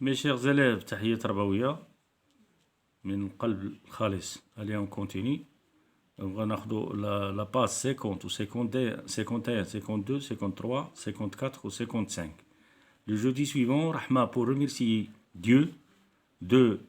Mes chers élèves, تحية تربوية من قلب الخالص. Allez, on continue. On va ناخدو la page 50 ou 51, 52, 53, 54 ou 55. Le jeudi suivant, Rahma, pour remercier Dieu de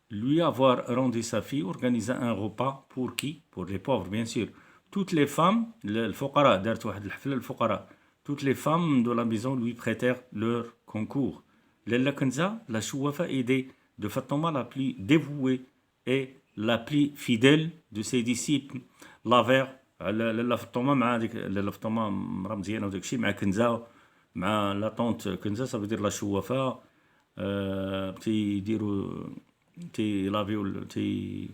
lui avoir rendu sa fille, organisa un repas pour qui? Pour les pauvres, bien sûr. Toutes les femmes, الفقراء, دارت واحد الحفلة للفقراء. Toutes les femmes de la maison lui prêtèrent leur concours. Lella Kenza, la chouafa aidée de Fatoma la plus dévouée et la plus fidèle de ses disciples, l'avère لاله فطومه مع ديك لاله فطومه مرا مزيانه وداك الشيء مع كنزه مع لا طونت كنزه صافي دير لا شوافه تيديروا تي لافيو تي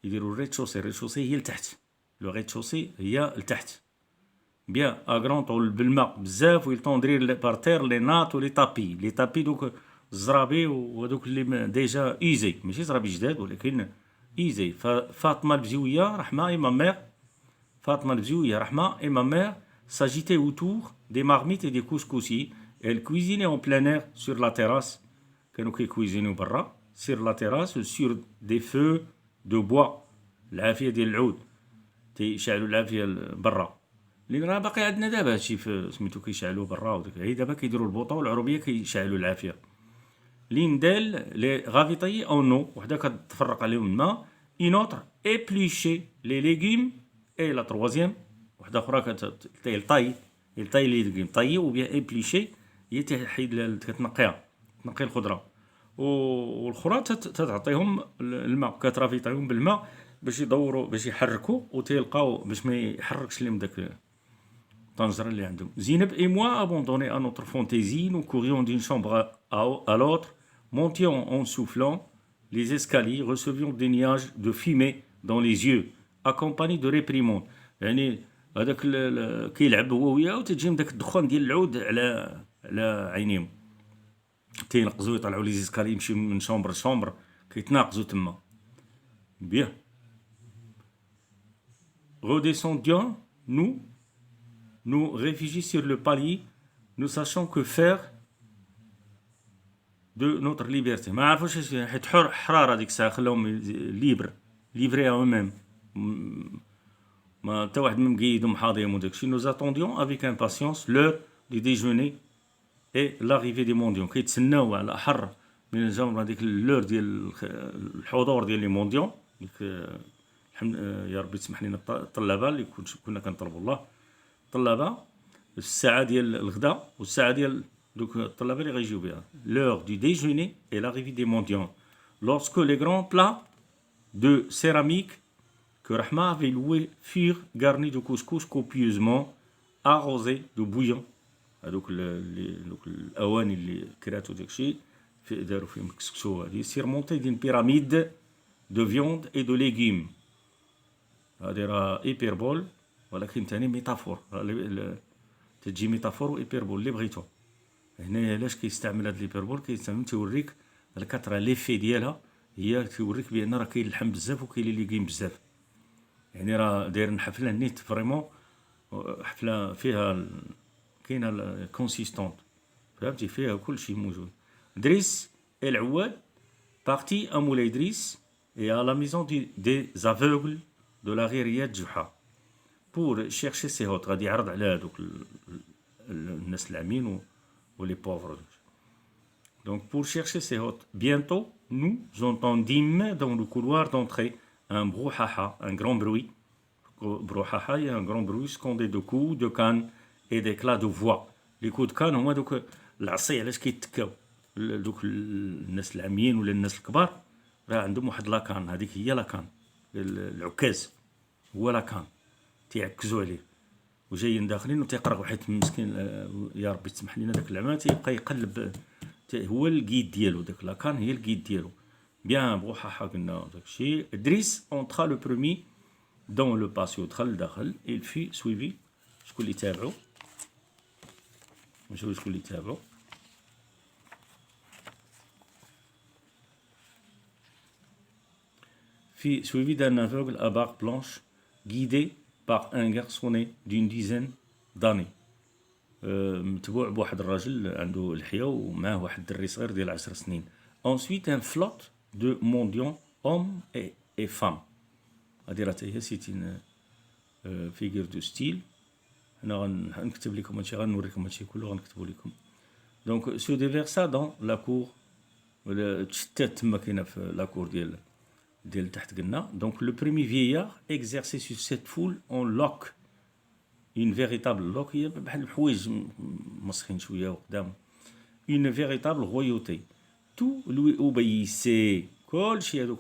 يديروا الريد شوسي. الريد شوسي هي لتحت، لو ريد شوسي هي لتحت. بيان اغرون طول بالماء بزاف ويلطوندري بارتير لي نات ولي طابي. لي طابي دوك الزرابي وهذوك اللي ديجا ايزي، ماشي زرابي جداد ولكن ايزي. فاطمه البزويه رحمه اي ما مير، Fatma Bzouya Rahma et ma mère s'agitaient autour des marmites et des couscousis. Elles cuisinaient en plein air sur la terrasse. كانوا كيكويزينيو برا sur la terrasse sur des feux de bois. العافية ديال العود تيشعلوا العافية برا. اللي راه باقي عندنا دابا هادشي في سميتو كيشعلوا برا وداك هي دابا كيديروا البوطه والعروبيه كيشعلوا العافية. L'indel les ravitailler en eau وحده كتفرق عليهم الماء. Une autre éplucher les légumes. Et la troisième, وحده اخرى كتطي لي légumes طيي ou bien éplucher هي تحيد كتنقيها تنقي الخضره والاخرى تعطيهم الماء كترافيطيهم بالماء باش يدوروا باش يحركوا وتلقاو باش ما يحركش لهم داك الطنجره اللي عندهم. Zineb et moi abandonnés à notre fantaisie, nous courions d'une chambre à l'autre, montions en soufflant les escaliers, recevions des nuages de fumée dans les yeux accompagné de réprimandes. يعني هذاك كيلعب هو وياه وتجيهم داك الدخان ديال العود على عينيهم تينقزوا يطلعوا لي زيسكالي يمشيو من شومبر لشومبر كيتناقزوا تما. بيان redescendions nous réfugiés sur le palier, nous sachons que faire de notre liberté. ما عرفوش حيت حراره ديك الساعه خلاهم ليبري ا eux-mêmes. ما حتى واحد ما مقيدهم حاضيهم وداكشي. Nous attendions avec impatience l'heure du déjeuner et l'arrivée des mondiaux. كيتسناو على حر من جاو هذيك اللور ديال الحضور ديال لي مونديون. ديك يا ربي تسمح لنا الطلبه اللي كنا كنطلبوا الله الطلبه الساعه ديال الغداء والساعه ديال دوك الطلبه اللي غيجيو بها. L'heure du déjeuner et l'arrivée des mondiaux. Lorsque les grands plats de céramique que Rahma avait loués furent garnis de couscous copieusement arrosés de bouillon. هذوك الاواني اللي كراتو داكشي داروا فيهم كسكسو هذه surmontés d'une pyramide de viande et de légumes. هذه راه ايبربول ولكن ثاني ميتافور تجي ميتافور وايبربول اللي بغيتو. هنا علاش كيستعمل هذا الايبربول؟ كيستعمل توريك الكثره ليفي ديالها هي توريك بان راه كاين اللحم بزاف وكاين لي ليغيم بزاف. يعني راه دايرين حفله نيت فريمون حفله فيها كاينه كونسيستونت فهمتي فيها كل شيء موجود. دريس العواد بارتي à مولاي دريس et à la maison des aveugles de la غيريات جحا pour chercher ses hôtes. غادي يعرض على هذوك الناس العامين ولي بوفر. Donc pour chercher ses hôtes. Bientôt nous entendîmes dans le couloir d'entrée un brouhaha, un grand bruit. Brouhaha, il y a un grand bruit scandé de coups de canne et d'éclats de voix. Les coups de canne هما دوك العصي علاش كيتكاو دوك الناس العاميين ولا الناس الكبار راه عندهم واحد لاكان. هذيك هي لاكان العكاز هو لاكان تيعكزوا عليه وجايين داخلين وتيقرا واحد مسكين يا ربي تسمح لينا داك العمى تيبقى يقلب هو الكيد ديالو. داك لاكان هي الكيد ديالو. بيان بروحاحا قلنا داكشي. دريس entra le premier dans le patio. دخل داخل. il fut suivi. شكون اللي تابعو؟ نشوف شكون اللي تابعو. fut suivi d'un aveugle à barbe blanche guidé par un garçonnet d'une dizaine d'années. متبوع بواحد الراجل عنده لحية ومعاه واحد الدري صغير ديال 10 سنين. Ensuite un flotte de mendiants hommes et femmes. هادي راه هي سيتين فيغور دو ستيل. هنا غنكتب لكم هادشي غنوريكم هادشي كله غنكتبو لكم. دونك سو ديفيرسا دون لا كور تشتات تما كاينه في لا كور ديال تحت قلنا. دونك لو بريمي فييار اكزيرسي سور سيت فول اون لوك une véritable لوك هي بحال الحوايج مسخين شويه وقدام une véritable royauté تو لوي اوبيسي كلشي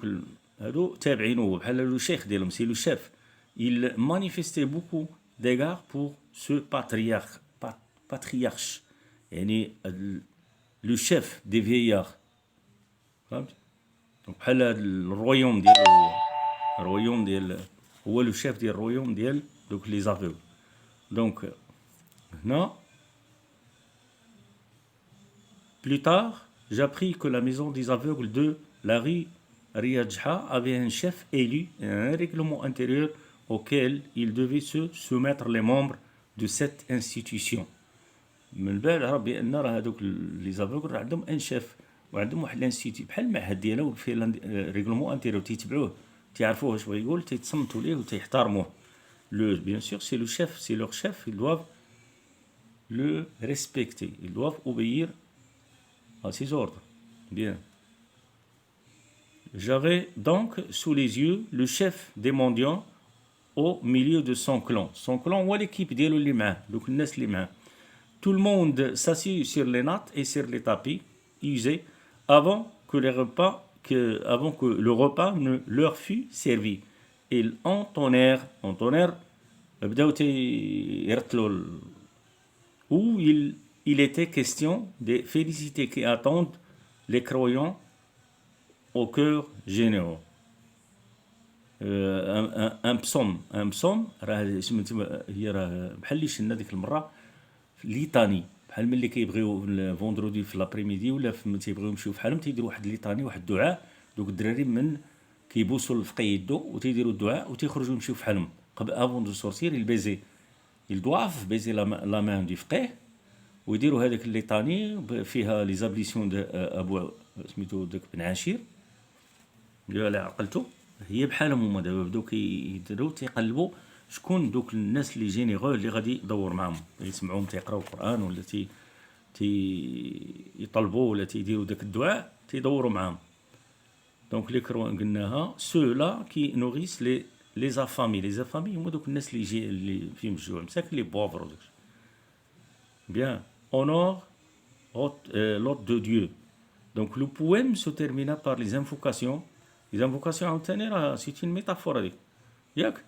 هادو تابعينه بحال لو شيخ ديالهم سي لو شيف. il manifestait beaucoup d'égards pour ce patriarche يعني لو شيف دي فييار فهمت. دونك بحال هاد الرويوم ديالو الرويوم ديال هو لو شيف ديال الرويوم ديال دوك لي زافيو. دونك هنا plus tard j'appris que la maison des aveugles de la rue Riyadjha avait un chef élu et un règlement intérieur auquel il devait se soumettre les membres de cette institution. من بعد عرف بان راه هذوك لي زافوغل راه عندهم ان شيف وعندهم واحد لانستيتي بحال المعهد ديالهم فيه ريغلومون انتيريور تيتبعوه تيعرفوه واش بغا يقول تيتصنتوا ليه وتيحترموه. Le, bien sûr, c'est le chef, c'est leur chef, ils doivent le respecter, ils doivent obéir à ses ordres. Bien. J'avais donc sous les yeux le chef des mendiants au milieu de son clan. Son clan ou l'équipe ديالو اللي معاه دوك الناس اللي معاه. Tout le monde s'assit sur les nattes et sur les tapis usés avant que le repas ne leur fût servi. Ils entonnèrent بداو يرتلوا où il était question des félicités qui attendent les croyants au cœur généreux. ان بصوم راه سميتو هي راه بحال اللي شنا ديك المره في ليطاني بحال ملي كيبغيو الفوندرودي في لابريميدي ولا تيبغيو يمشيو فحالهم تيديروا واحد ليطاني واحد الدعاء. دوك الدراري من كيبوسوا الفقيه يدو وتيديروا الدعاء وتيخرجوا يمشيو فحالهم قبل افون دو سورتير البيزي الدواف بيزي لا مان دي فقيه ويديروا هذاك الليطاني فيها لي زابليسيون دو ابو سميتو داك بن عاشير لا عقلتو. هي بحالهم هما دابا بداو كيديروا تيقلبوا شكون دوك الناس اللي جينيغو اللي غادي يدور معاهم يسمعوهم تيقراو القران ولا يطلبوا ولا تيديروا داك الدعاء تيدوروا معاهم. دونك لي كرو قلناها سو لا كي نوريس لي زافامي هما دوك الناس اللي فيهم الجوع مساكن لي بوفر وداك. بيان honore l'hôte de Dieu. Donc le poème se termina par les invocations. Les invocations عاوتاني راه سيت une métaphore هذيك ياك.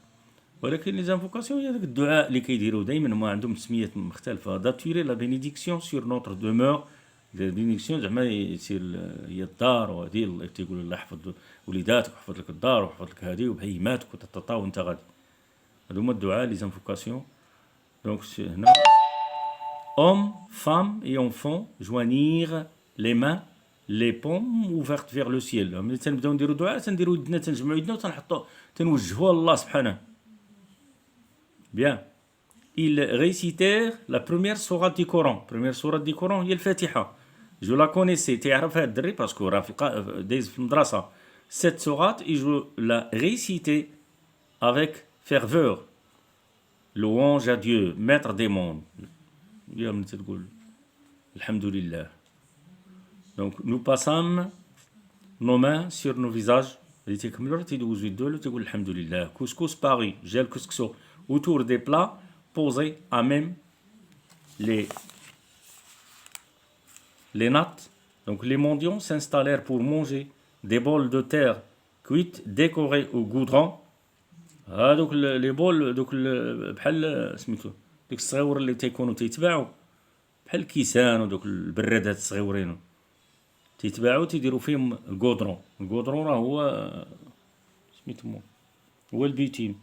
ولكن لي زانفوكاسيون هي داك الدعاء اللي كيديروا دائما ما عندهم تسميات مختلفه. داتوري لا بينيديكسيون سور نوتر دومور. البينيديكسيون زعما يصير هي الدار وهذه الله تيقول الله يحفظ وليداتك ويحفظ لك الدار ويحفظ لك هذه وبهيماتك وتططا وانت غادي. هادو هما الدعاء لي زانفوكاسيون. دونك هنا hommes, femmes et enfants joignirent les mains les paumes ouvertes vers le ciel. ملي تنبداو نديرو دعاء تنديرو يدنا تنجمعو يدنا وتنحطو تنوجهوها لله سبحانه. Bien. Ils récitèrent la première sourate du Coran. Première sourate du Coran هي الفاتحة. Je la connaissais. تعرفها الدري باسكو راه دايز في المدرسة. Cette sourate je la récitais avec ferveur. Louange à Dieu, maître des mondes. يا من تقول الحمد لله. Donc nous passâmes nos mains sur nos visages. اللي تيكملوا تيدوزوا يدو تيقول الحمد لله. Couscous Paris. J'ai le couscous. Autour des plats posés à même les nattes. Donc les mendiants s'installèrent pour manger des bols de terre cuite décorés au goudron. هادوك لي بول دوك بحال سميتو ديك الصغيور اللي تيكونوا تيتباعوا بحال الكيسان ودوك البرادات الصغيورين تيتباعوا تيديروا فيهم الغودرون. الغودرون راه هو سميتو هو البيتين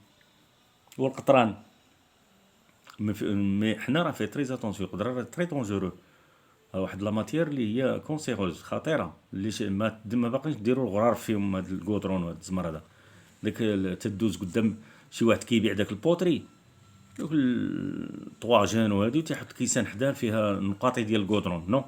هو القطران. مي حنا راه فيه تري اتونسيون يقدر راه تري دونجورو. واحد لا ماتير اللي هي كونسيروز خطيره اللي ما باقيش ديروا الغرار فيهم هاد الغودرون وهاد الزمر هذا. داك تدوز قدام شي واحد كيبيع داك البوطري دوك الطوا جان وهادي تيحط كيسان حداه فيها نقاطي ديال الكودرون نو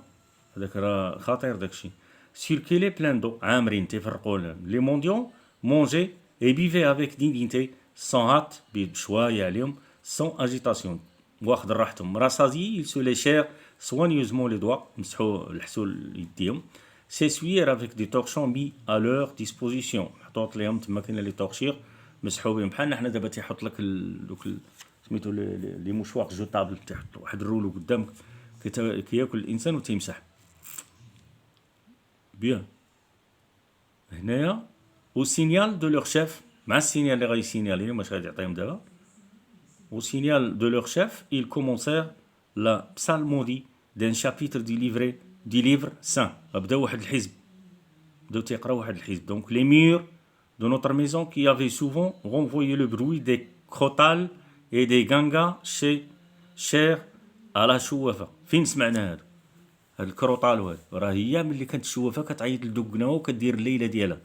هذاك راه خطير داكشي سيركيلي بلان دو عامرين تيفرقوا لي مونديون مونجي اي بيفي افيك دينيتي سون هات بشوايه عليهم سون اجيتاسيون واخد راحتهم راسازي سو لي شير soigneusement les doigts مسحوا لحسوا يديهم s'essuyer avec des torchons mis à leur disposition محطوط لهم تما كاين لي تورشير مسحوا بهم بحالنا حنا دابا تيحط لك دوك سميتو لي موشوار جوتابل تيحط واحد الرولو قدامك كياكل الانسان وتيمسح بيان هنايا au signal de leur chef مع السينيال اللي غيسينياليهم واش غادي يعطيهم دابا au signal de leur chef ils commencèrent la psalmodie d'un chapitre du livre saint بداو واحد الحزب بداو تيقراو واحد الحزب donc les murs de notre maison qui avaient souvent renvoyé le bruit des crotales et des gangas chers à la شوافة فين سمعنا هذا الكروطال وهذا راه هي ملي كانت الشوافة كتعيط لدوكناو وكدير الليله ديالها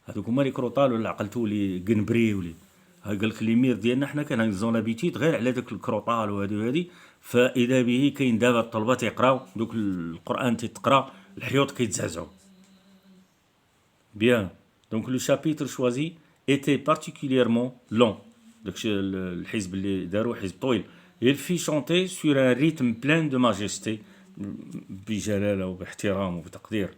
هذوك هما لي كروطال ولا عقلتو لي كنبري ولي قال لك لي مير ديالنا حنا كان زون لابيتيد غير على داك الكروطال وهادي فاذا به كاين دابا الطلبه تيقراو دوك القران تيتقرا الحيوط كيتزعزعوا بيان دونك لو شابيتر شوازي ايتي بارتيكوليرمون لون داكشي الحزب اللي داروا حزب طويل il fit chanter sur un rythme plein de majesté بجلاله وباحترام وبتقدير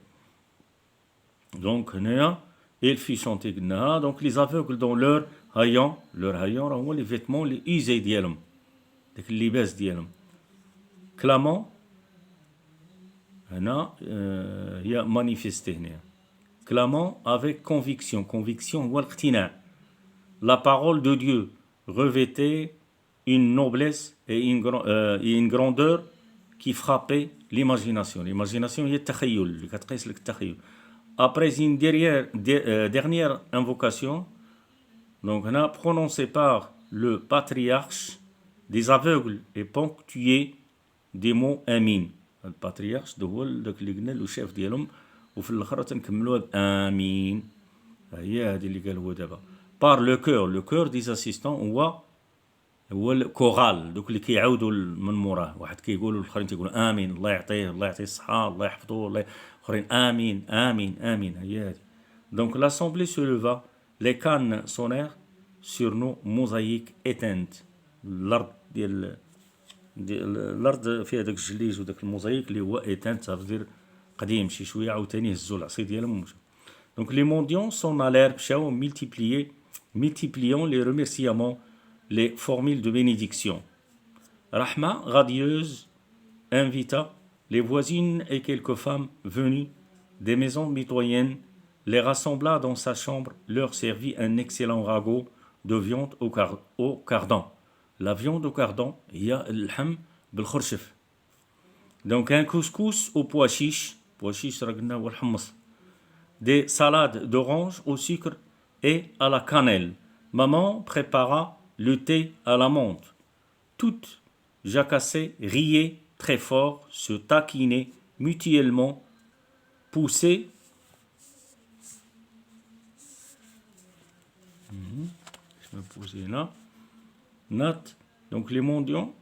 دونك هنايا il fit chanter قلناها دونك les aveugles dans leur haillons راه هما لي فيتمون لي ايزي ديالهم داك اللباس ديالهم كلامون هنا هي مانيفيستي هنا كلامون افيك كونفيكسيون هو الاقتناع لا بارول دو ديو revêtait une noblesse et une grandeur qui frappait l'imagination هي التخيل اللي كتقيس لك التخيل après une dernière invocation donc هنا prononcée par le patriarche des aveugles et ponctuée des mots امين الباتريارش ده هو داك اللي قلنا له الشيف ديالهم وفي الاخر تنكملوها بامين هي هذه اللي قال هو دابا par le cœur des assistants هو الكورال دوك اللي كيعاودوا من موراه واحد كيقولوا الاخرين تيقولوا امين الله يعطيه الصحه الله يحفظه الله اخرين امين امين امين هي هذه donc l'assemblée se leva les cannes sonnèrent sur nos mosaïques éteintes الارض ديال الارض فيها داك الجليج وداك الموزايك اللي هو ايتانت تفضير قديم شي شويه عاوتاني هزوا العصي ديالهم donc les mendiants s'en allèrent مشاو multipliant les remerciements les formules de bénédiction Rahma radieuse invita les voisines et quelques femmes venues des maisons mitoyennes les rassembla dans sa chambre leur servit un excellent ragoût de viande au cardan la viande au cardan هي اللحم بالخرشف donc un couscous au pois chiche راه قلنا هو الحمص des salades d'orange au sucre et à la cannelle maman prépara le thé à la menthe toutes jacassaient riaient très fort se taquinaient mutuellement poussaient je vais poser là note donc les mendiants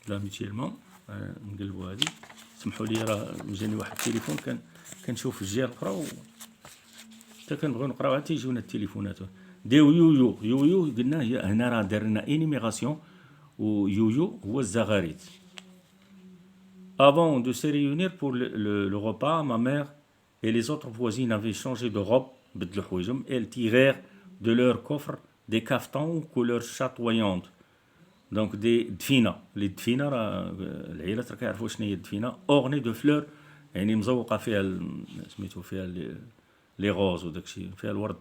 لا ميتيلمون نقلبوا هذه سمحوا لي راه جاني واحد التليفون كنشوف الجهه الاخرى حتى كنبغيو نقراو حتى يجيونا التليفونات دي يويو قلنا هي هنا راه درنا انيميغاسيون ويويو هو الزغاريت avant de se réunir pour le repas ma mère et les autres voisines avaient changé de robe بدلوا حوايجهم elles tirèrent de leur coffre des cafetans aux couleurs chatoyantes دونك دي دفينه لي دفينه راه العائلات راه كيعرفوا شنو هي الدفينه اورني دو فلور يعني مزوقه فيها سميتو فيها لي غوز وداكشي فيها الورد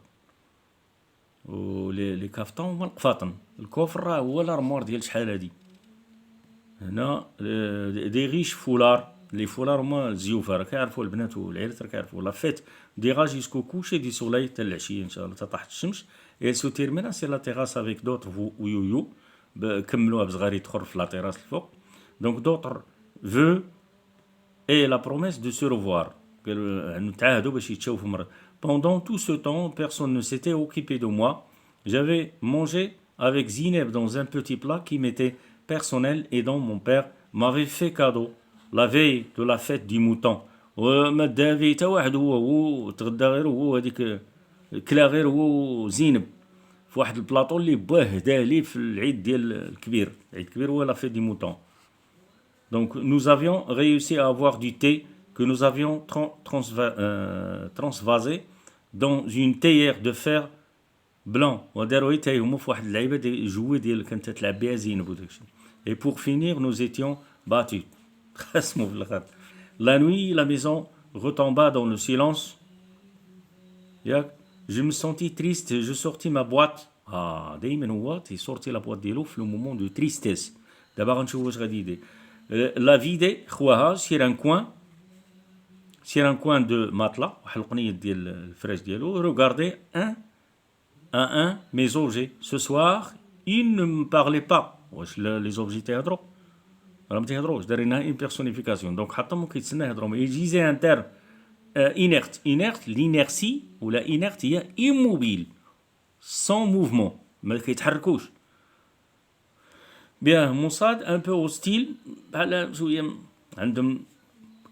ولي كافتون هما القفاطن الكوفر راه هو الارموار ديال شحال هادي هنا دي ريش فولار لي فولار هما الزيوفه راه كيعرفوا البنات والعائلات راه كيعرفوا لا فيت دي غاج جيسكو كوشي دي سولاي حتى العشيه ان شاء الله حتى طاحت الشمس اي سو تيرمينا سي لا تيغاس افيك دوطر ويويو كملوها بزغاريت اخر في لا تيراس الفوق دونك دوطر فو et la promesse de se revoir. Pendant tout ce temps, personne ne s'était occupé de moi. J'avais mangé avec Zineb dans un petit plat qui m'était personnel et dont mon père m'avait fait cadeau la veille de la fête du mouton. وما دا فيه حتى واحد هو تغدى غير هو هذيك كلا غير هو زينب في واحد البلاطو اللي باه هداه ليه في العيد ديال الكبير. العيد الكبير هو لا فيت دي موطون. Donc nous avions réussi à avoir du thé que nous avions transvasé dans une théière de fer blanc. وداروا حتى هما في واحد اللعيبه ديال جوي ديال كانت تلعب بها زينب وداكشي. Et pour finir, nous étions battus. La nuit, la maison retomba dans le silence. Je me sentis triste, je sortis ma boîte. دايما هو تيسورتي لا بواط ديالو في لو مومون دو تريستيس. دابا غنشوفوا واش غادي يدير. لا فيدي خواها سير ان كوان دو ماتلا واحد القنيط ديال الفراش ديالو. Regardez un à un mes objets. Ce soir, ils ne me parlaient pas. واش les objets تيهضروا راه ما تيهضروش دايرينها اون بيرسونيفيكاسيون. دونك حطهم كيتسنى يهضروا. يجيزي ان تيرم inerte. Inerte, l'inertie ou la inerte هي immobile sans mouvement ما كيتحركوش. بيان موساد ان بو هوستيل بحال شويه عندهم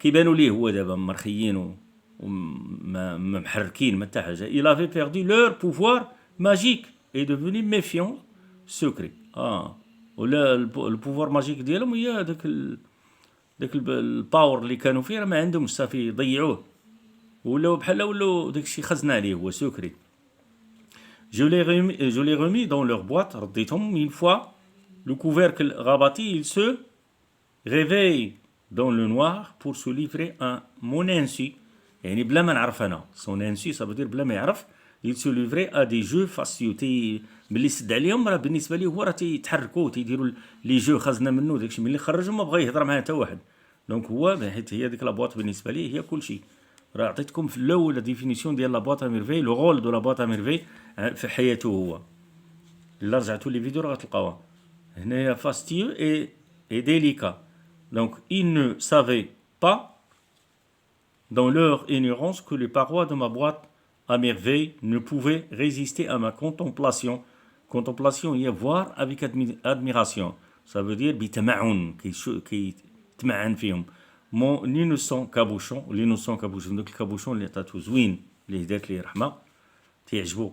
كيبانوا ليه هو دابا مرخيين ومحركين ما حتى حاجه. Il avait perdu leur pouvoir magique et devenu méfiant secret. ولا البوفوار ماجيك ديالهم هي داك الباور اللي كانوا فيه راه ما عندهمش صافي ضيعوه ولاو بحال ولاو داكشي خزنا عليه هو سكري. Je les remis dans leur boîte. رديتهم. Une fois le couvercle rabattu, il se réveille dans le noir pour se livrer à mon insu. يعني بلا ما نعرف انا. Son insu ça veut dire بلا ما يعرف. Il se livrait à des jeux faciaux. ملي سد عليهم راه بالنسبه ليه هو راه تيتحركوا تيديروا لي جو خزنا منه داكشي. ملي خرجهم ما بغا يهضر معاه حتى واحد. دونك هو حيت هي ديك لابواط بالنسبه ليه هي كلشي. راه عطيتكم في الاول لا ديفينيسيون ديال لابواط ا ميرفي لو رول دو لابواط ا ميرفي في حياته هو. الا رجعتوا لي فيديو راه غتلقاوها. هنايا فاستيو اي ديليكا. دونك il ne savait pas dans leur ignorance que les parois de ma boîte à merveille ne pouvaient résister à ma contemplation. Contemplation هي voir avec admiration. Ça veut dire بتمعن كيتمعن فيهم. Mon innocent cabochon. L'innocent cabochon داك الكابوشون اللي عطاتو زوين اللي هدات ليه رحمه تيعجبو